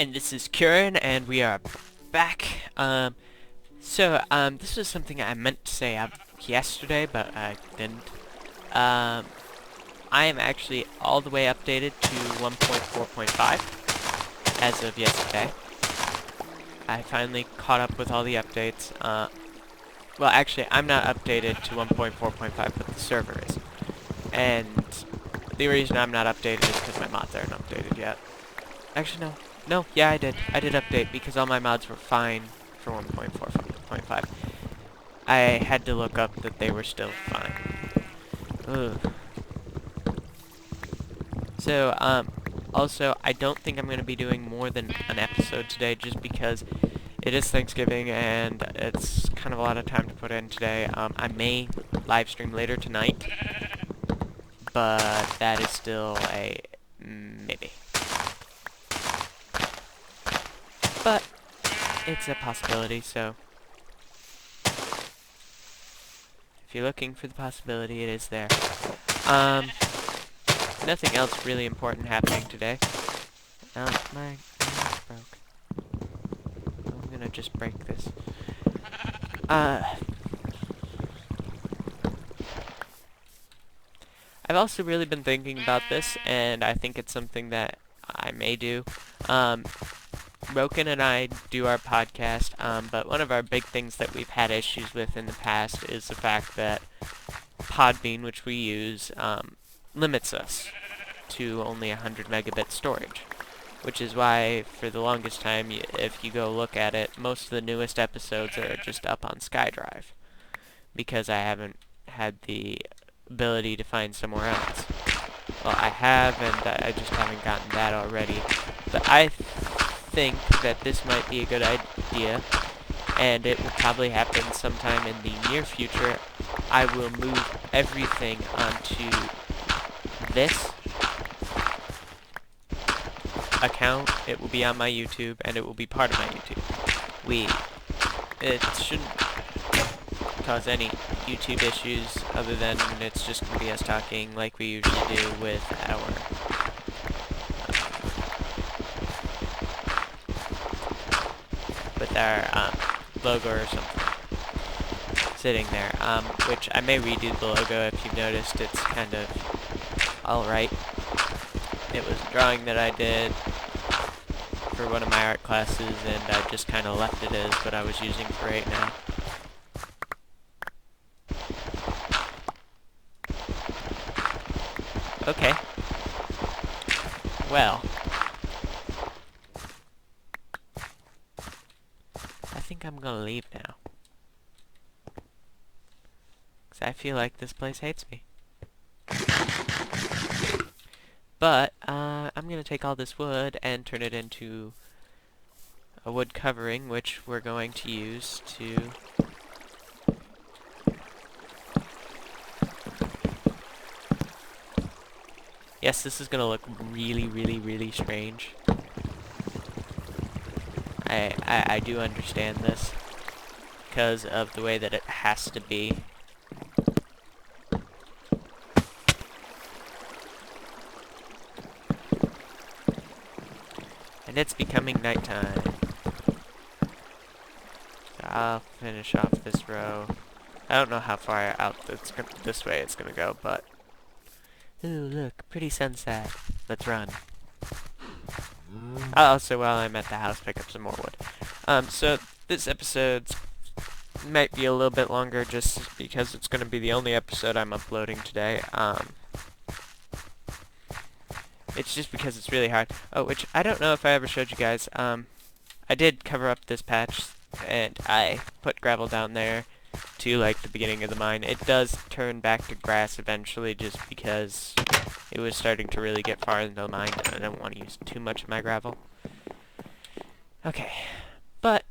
And this is Curin, and we are back. This was something I meant to say yesterday, but I didn't. I am actually all the way updated to 1.4.5 as of yesterday. I finally caught up with all the updates. Well, actually, I'm not updated to 1.4.5, but the server is. And the reason I'm not updated is because my mods aren't updated yet. Actually, no. No, yeah, I did. I did update because all my mods were fine for 1.4.5. I had to look up that they were still fine. Ugh. So, also, I don't think I'm going to be doing more than an episode today just because it is Thanksgiving and it's kind of a lot of time to put in today. I may live stream later tonight, but that is still a maybe. But it's a possibility, so if you're looking for the possibility, it is there. Nothing else really important happening today. Oh, my broke. I'm gonna just break this. I've also really been thinking about this, and I think it's something that I may do. Roken and I do our podcast, but one of our big things that we've had issues with in the past is the fact that Podbean, which we use, limits us to only 100 megabit storage, which is why for the longest time, if you go look at it, most of the newest episodes are just up on SkyDrive, because I haven't had the ability to find somewhere else. Well, I have, and I just haven't gotten that already. But I think that this might be a good idea, and it will probably happen sometime in the near future. I will move everything onto this account. It will be on my YouTube, and it will be part of my YouTube. It shouldn't cause any YouTube issues other than it's just going to be us talking like we usually do with our logo or something sitting there, which I may redo the logo. If you've noticed, it's kind of alright. It was a drawing that I did for one of my art classes, and I just kind of left it as what I was using for right now. Okay. Well, I think I'm gonna leave now, 'cause I feel like this place hates me. But, I'm gonna take all this wood and turn it into a wood covering, which we're going to use to... Yes, this is gonna look really, really, really strange. I do understand this, because of the way that it has to be. And it's becoming nighttime. So I'll finish off this row. I don't know how far out this way it's gonna go, but... Ooh, look, pretty sunset. Let's run. I'll also, while I'm at the house, pick up some more wood. So this episode might be a little bit longer just because it's gonna be the only episode I'm uploading today. It's just because it's really hard. Oh, which I don't know if I ever showed you guys. I did cover up this patch, and I put gravel down there to, like, the beginning of the mine. It does turn back to grass eventually, just because it was starting to really get far into the mine, and I don't want to use too much of my gravel. Okay, but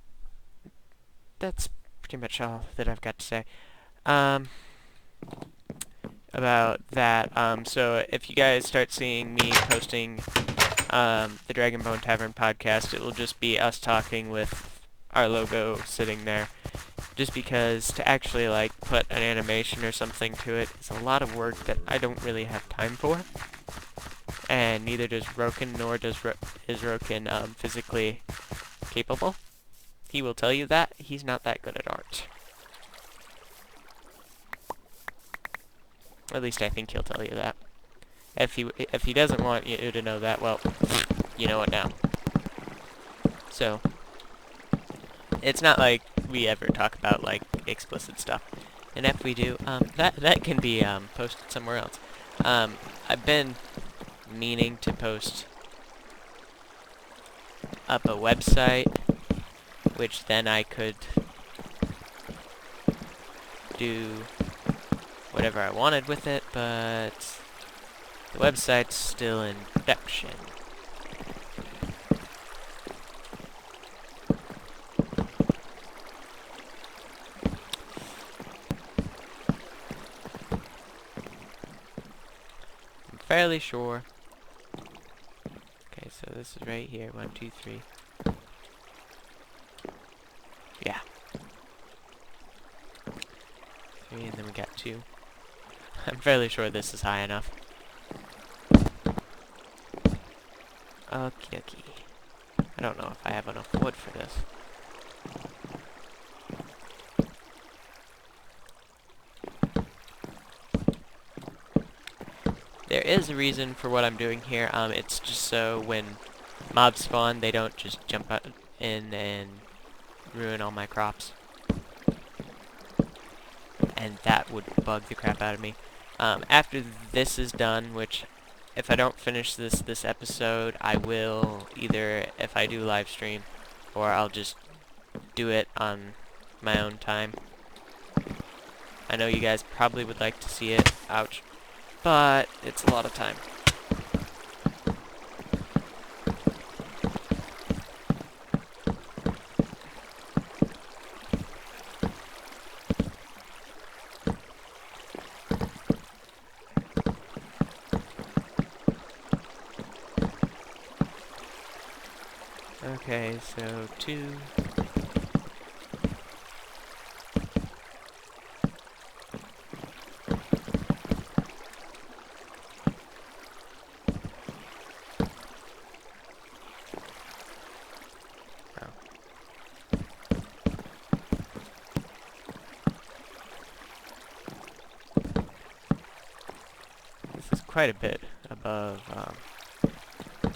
that's pretty much all that I've got to say about that. So if you guys start seeing me posting the Dragonbone Tavern podcast, it will just be us talking with our logo sitting there. Just because to actually, like, put an animation or something to it is a lot of work that I don't really have time for. and neither does Roken, nor is Roken physically capable. He will tell you that. He's not that good at art. Or at least I think he'll tell you that. If he doesn't want you to know that, well, you know it now. So, it's not like we ever talk about, like, explicit stuff. And if we do, that can be, posted somewhere else. I've been meaning to post up a website, which then I could do whatever I wanted with it, but the website's still in production. I'm fairly sure. Okay, so this is right here. 1, 2, 3. Yeah. 3, and then we got 2. I'm fairly sure this is high enough. Okie dokie. I don't know if I have enough wood for this. There is a reason for what I'm doing here. It's just so when mobs spawn, they don't just jump in and ruin all my crops. And that would bug the crap out of me. After this is done, which if I don't finish this episode, I will either, if I do live stream, or I'll just do it on my own time. I know you guys probably would like to see it. Ouch. But it's a lot of time. Okay, so 2. This is quite a bit above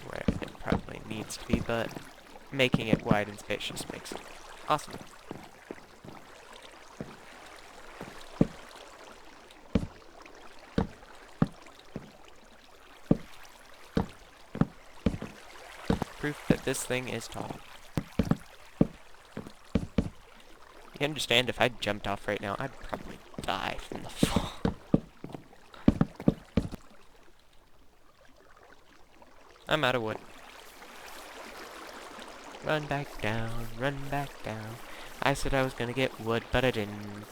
where it probably needs to be, but making it wide and spacious makes it awesome. Proof that this thing is tall. You understand, if I jumped off right now, I'd probably die from the fall. I'm out of wood. Run back down, run back down. I said I was gonna get wood, but I didn't.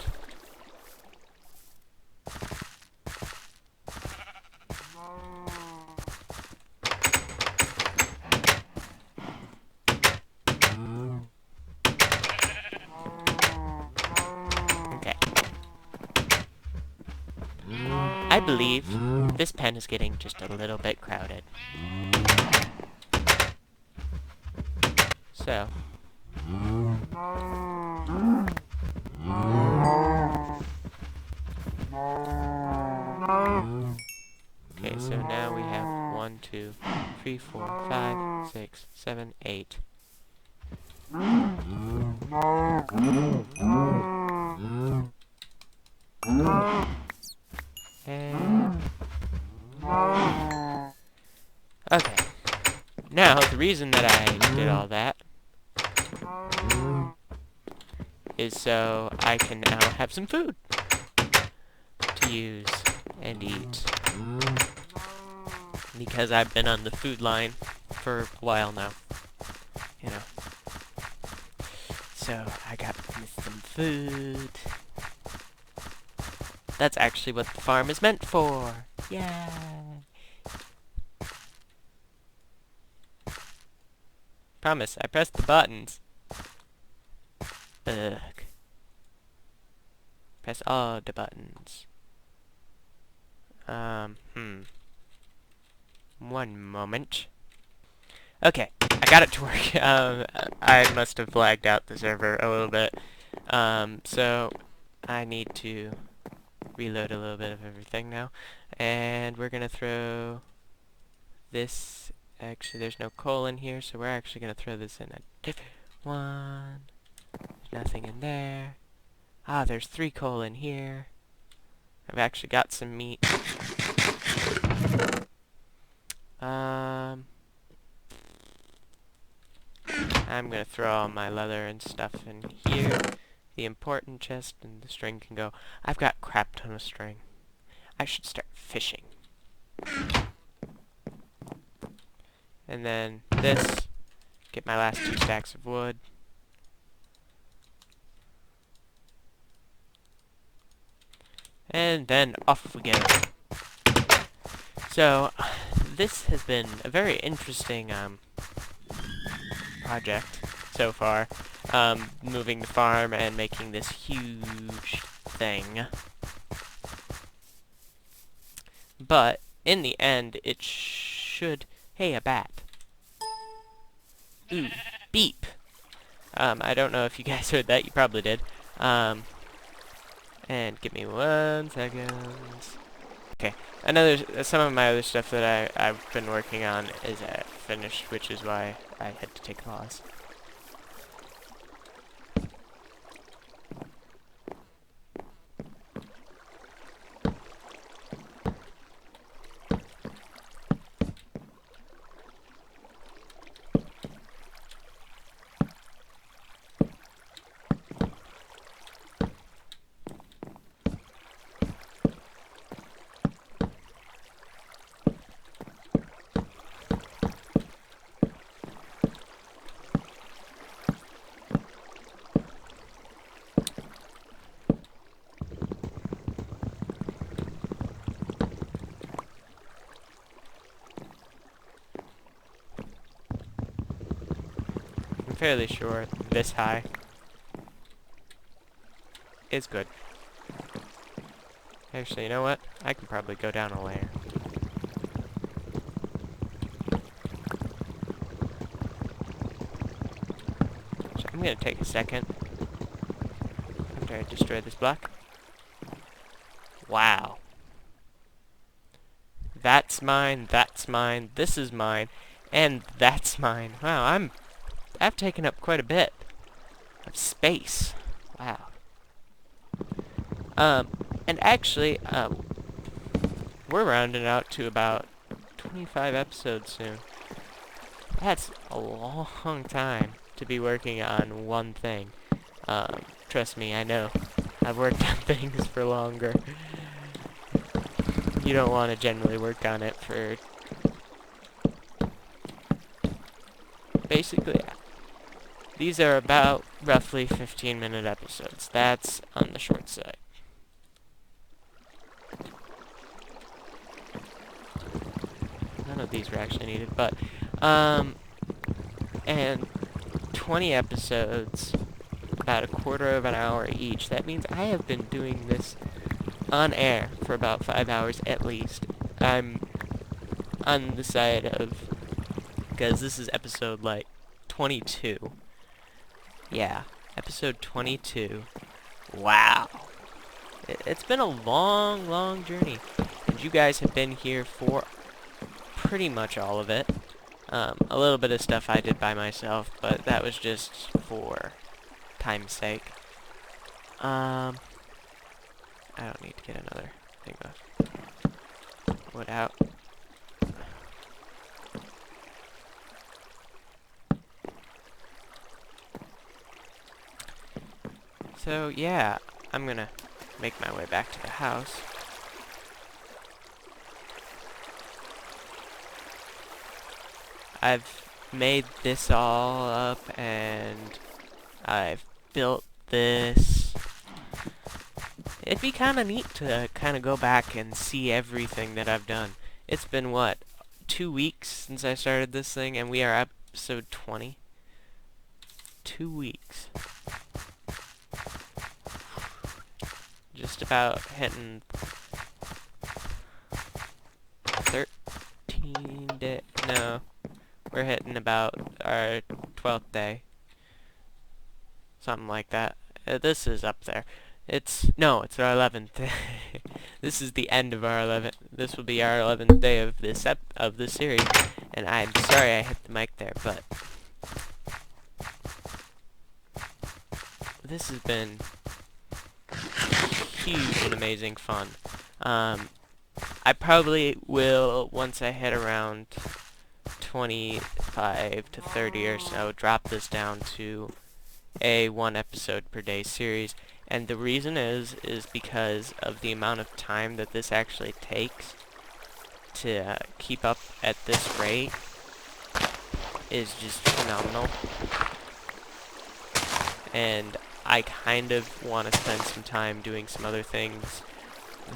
Okay. I believe this pen is getting just a little bit crowded. So. Okay, so now we have 1, 2, 3, 4, 5, 6, 7, 8. And okay. Now, the reason that I did all that is so I can now have some food to use and eat. Because I've been on the food line for a while now. You know. So, I got me some food. That's actually what the farm is meant for. Yeah. Promise, I pressed the buttons. Ugh. Press all the buttons. One moment. Okay, I got it to work. I must have lagged out the server a little bit. So I need to reload a little bit of everything now. And we're gonna throw this. Actually, there's no coal in here, so we're actually gonna throw this in a different one. There's nothing in there. Ah, there's 3 coal in here. I've actually got some meat. I'm gonna throw all my leather and stuff in here. The important chest and the string can go. I've got crap ton of string. I should start fishing. And then this. Get my last 2 stacks of wood. And then off we go. So, this has been a very interesting project so far. Moving the farm and making this huge thing. But, in the end, it should... Hey, a bat. Ooh, beep. I don't know if you guys heard that. You probably did. And give me 1 second. Okay. Some of my other stuff that I've been working on is finished, which is why I had to take a pause. I'm fairly sure this high is good. Actually, you know what? I can probably go down a layer. So I'm gonna take a second after I destroy this block. Wow. That's mine, this is mine, and that's mine. Wow, I've taken up quite a bit of space. Wow. And actually, we're rounding out to about 25 episodes soon. That's a long time to be working on one thing. Trust me, I know. I've worked on things for longer. You don't want to generally work on it for... Basically, these are about roughly 15-minute episodes. That's on the short side. None of these were actually needed, but, and 20 episodes, about a quarter of an hour each. That means I have been doing this on air for about 5 hours at least. I'm on the side of, because this is episode, like, 22. Yeah, episode 22. Wow. It's been a long, long journey. And you guys have been here for pretty much all of it. A little bit of stuff I did by myself, but that was just for time's sake. I don't need to get another thing of wood out. So, yeah, I'm gonna make my way back to the house. I've made this all up, and I've built this. It'd be kind of neat to kind of go back and see everything that I've done. It's been, what, 2 weeks since I started this thing, and we are episode 20? 2 weeks. Just about hitting 13 day. No, we're hitting about our 12th day. Something like that. This is up there. No, it's our 11th. This is the end of our 11th. This will be our 11th day of this series. And I'm sorry I hit the mic there, but this has been huge and amazing fun. I probably will, once I hit around 25 to 30 or so, drop this down to a 1 episode per day series. And the reason is because of the amount of time that this actually takes to keep up at this rate is just phenomenal. And I kind of want to spend some time doing some other things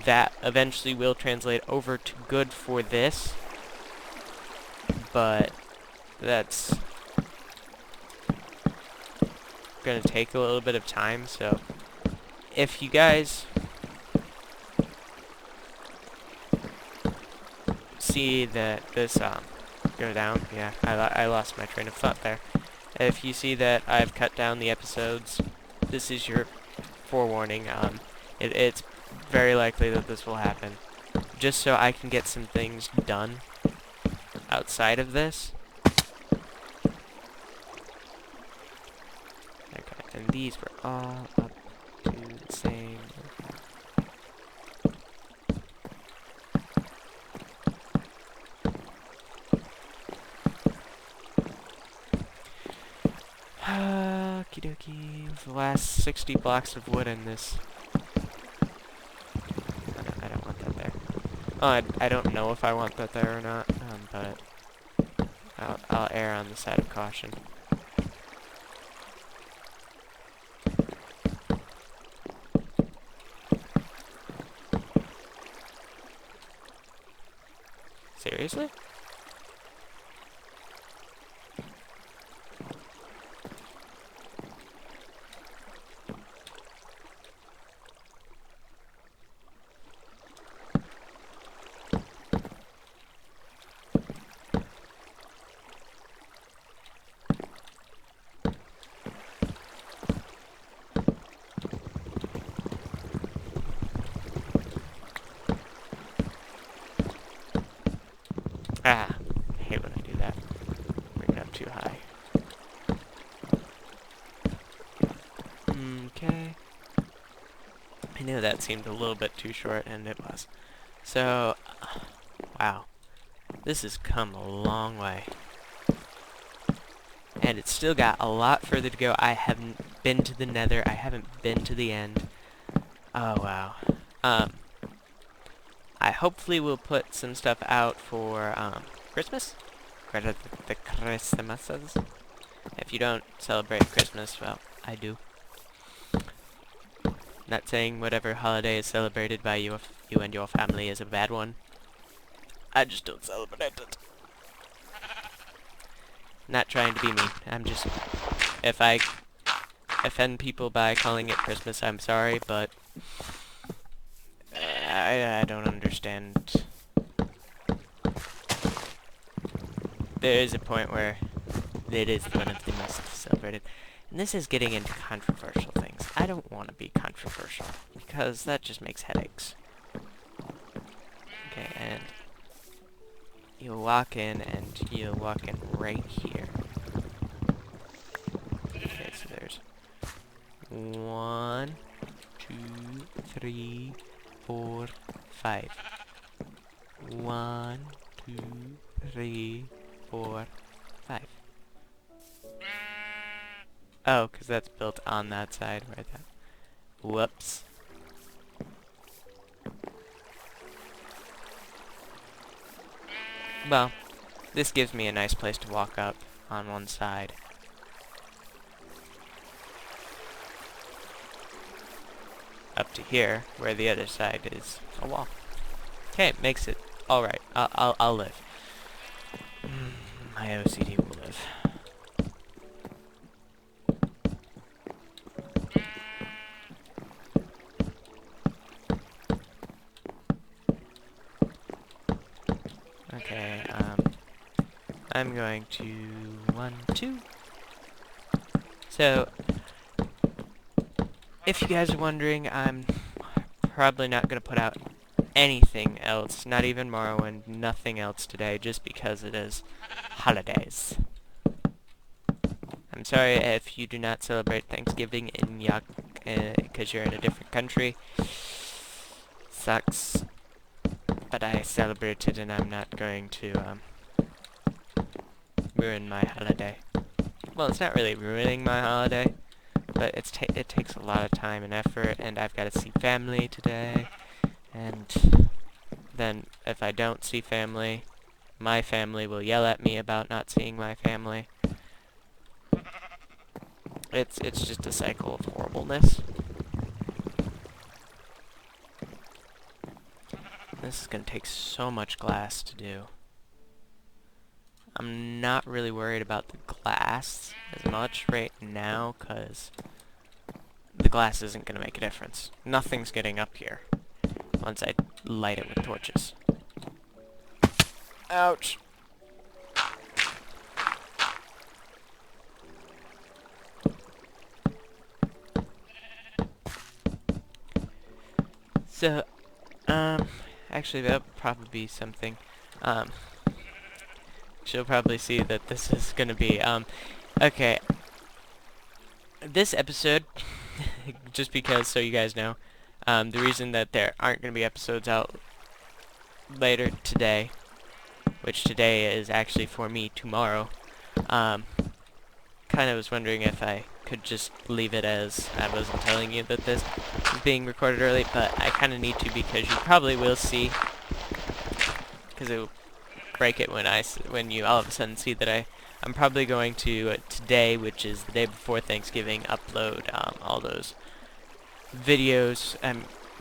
that eventually will translate over to good for this, but that's gonna take a little bit of time. So if you guys see that this go down, yeah, I lost my train of thought there. If you see that I've cut down the episodes, this is your forewarning. It's very likely that this will happen, just so I can get some things done outside of this. Okay, and these were all up to the same. Okie dokie. The last 60 blocks of wood in this. I don't want that there. Oh, I don't know if I want that there or not, but I'll err on the side of caution. Seriously? Ah, I hate when I do that. Bring it up too high. Okay. I knew that seemed a little bit too short, and it was. So, wow. This has come a long way. And it's still got a lot further to go. I haven't been to the nether. I haven't been to the end. Oh, wow. I hopefully will put some stuff out for, Christmas? The Christmases. If you don't celebrate Christmas, well, I do. Not saying whatever holiday is celebrated by you and your family is a bad one. I just don't celebrate it. Not trying to be mean. I'm just... If I offend people by calling it Christmas, I'm sorry, but... I don't understand. There is a point where it is one of the most celebrated. And this is getting into controversial things. I don't want to be controversial, because that just makes headaches. Okay, and... you'll walk in, and you'll walk in right here. Okay, so there's 1, 2, 3, 4, 5. 1, 2, 3, 4, 5. Oh, because that's built on that side right there. Whoops. Well, this gives me a nice place to walk up on one side. Up to here, where the other side is a wall. Okay, makes it alright. I'll live. My OCD will live. Okay, I'm going to 1, 2. So, if you guys are wondering, I'm probably not going to put out anything else, not even Morrowind, nothing else today, just because it is holidays. I'm sorry if you do not celebrate Thanksgiving in because you're in a different country. Sucks. But I celebrated and I'm not going to ruin my holiday. Well, it's not really ruining my holiday, but it takes a lot of time and effort, and I've got to see family today, and then if I don't see family, my family will yell at me about not seeing my family. It's just a cycle of horribleness. This is going to take so much glass to do. I'm not really worried about the glass as much right now, because the glass isn't going to make a difference. Nothing's getting up here once I light it with torches. Ouch! So, actually that'll probably be something, she'll probably see that this is gonna be, okay. This episode, just because, so you guys know, the reason that there aren't gonna be episodes out later today, which today is actually for me tomorrow, kind of was wondering if I could just leave it as I wasn't telling you that this is being recorded early, but I kind of need to because you probably will see, because it will break it when you all of a sudden see that I'm probably going to today, which is the day before Thanksgiving, upload all those videos.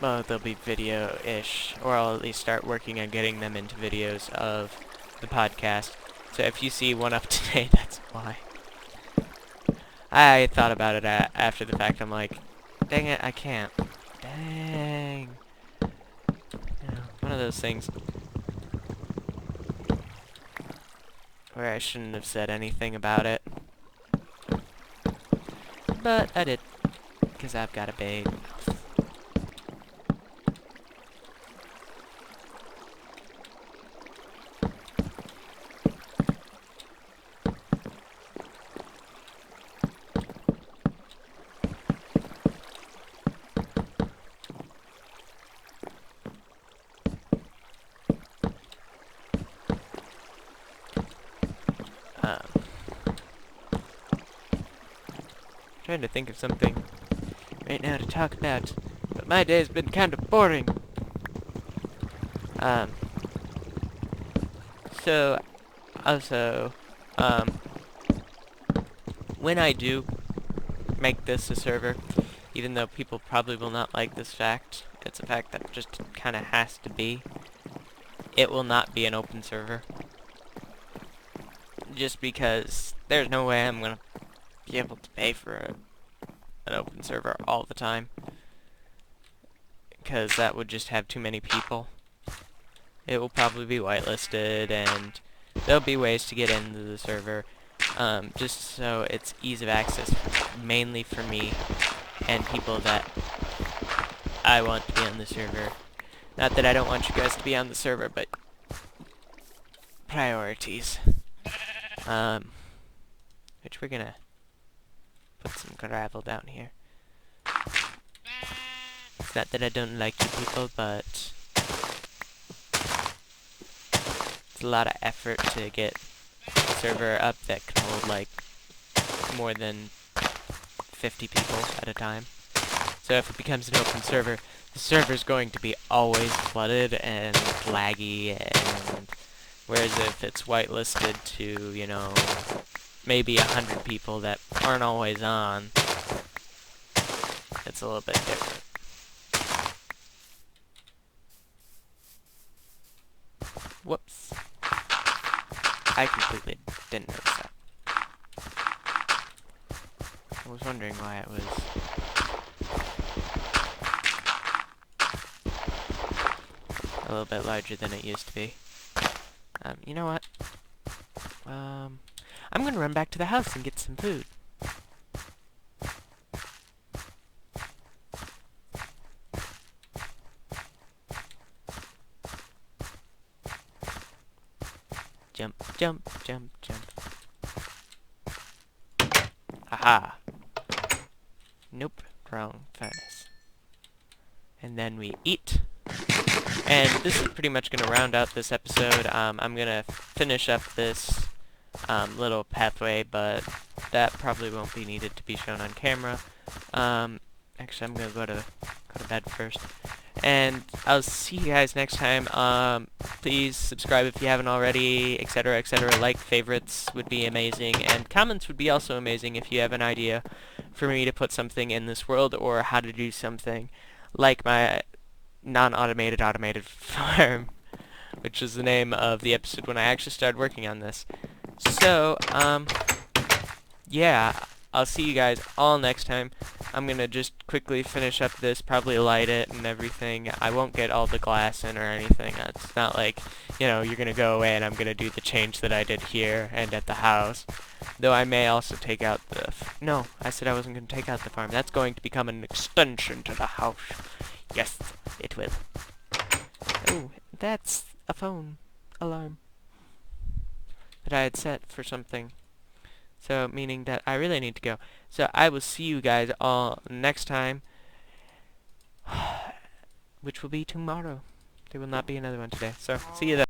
Well, they'll be video-ish, or I'll at least start working on getting them into videos of the podcast. So if you see one up today, that's why. I thought about it after the fact. I'm like, dang it, I can't. Dang. One of those things where I shouldn't have said anything about it. But I did, because I've got a big mouth. Trying to think of something right now to talk about, but my day's been kind of boring. So, also, when I do make this a server, even though people probably will not like this fact, it's a fact that just kind of has to be, it will not be an open server. Just because there's no way I'm gonna be able to pay for an open server all the time, because that would just have too many people. It will probably be whitelisted, and there'll be ways to get into the server, just so it's ease of access, mainly for me and people that I want to be on the server. Not that I don't want you guys to be on the server, but priorities. Which we're gonna put some gravel down here. It's not that I don't like you people, but it's a lot of effort to get a server up that can hold like more than 50 people at a time. So if it becomes an open server, the server's going to be always flooded and laggy, and whereas if it's whitelisted to, you know, maybe 100 people that aren't always on, it's a little bit different. Whoops. I completely didn't notice that. I was wondering why it was a little bit larger than it used to be. You know what? I'm gonna run back to the house and get some food. Jump, jump, jump, jump. Aha! Nope, wrong furnace. And then we eat. And this is pretty much going to round out this episode. I'm going to finish up this little pathway, but that probably won't be needed to be shown on camera. Actually, I'm going to go to bed first. And I'll see you guys next time. Please subscribe if you haven't already, etc., etc. Like, favorites would be amazing, and comments would be also amazing if you have an idea for me to put something in this world or how to do something like my non-automated automated farm, which is the name of the episode when I actually started working on this. So, yeah, I'll see you guys all next time. I'm gonna just quickly finish up this, probably light it and everything. I won't get all the glass in or anything. It's not like, you know, you're gonna go away and I'm gonna do the change that I did here and at the house. Though I may also take out the... No, I said I wasn't gonna take out the farm. That's going to become an extension to the house. Yes, it will. Oh, that's a phone alarm that I had set for something. So, meaning that I really need to go. So, I will see you guys all next time, which will be tomorrow. There will not be another one today. So, see you then.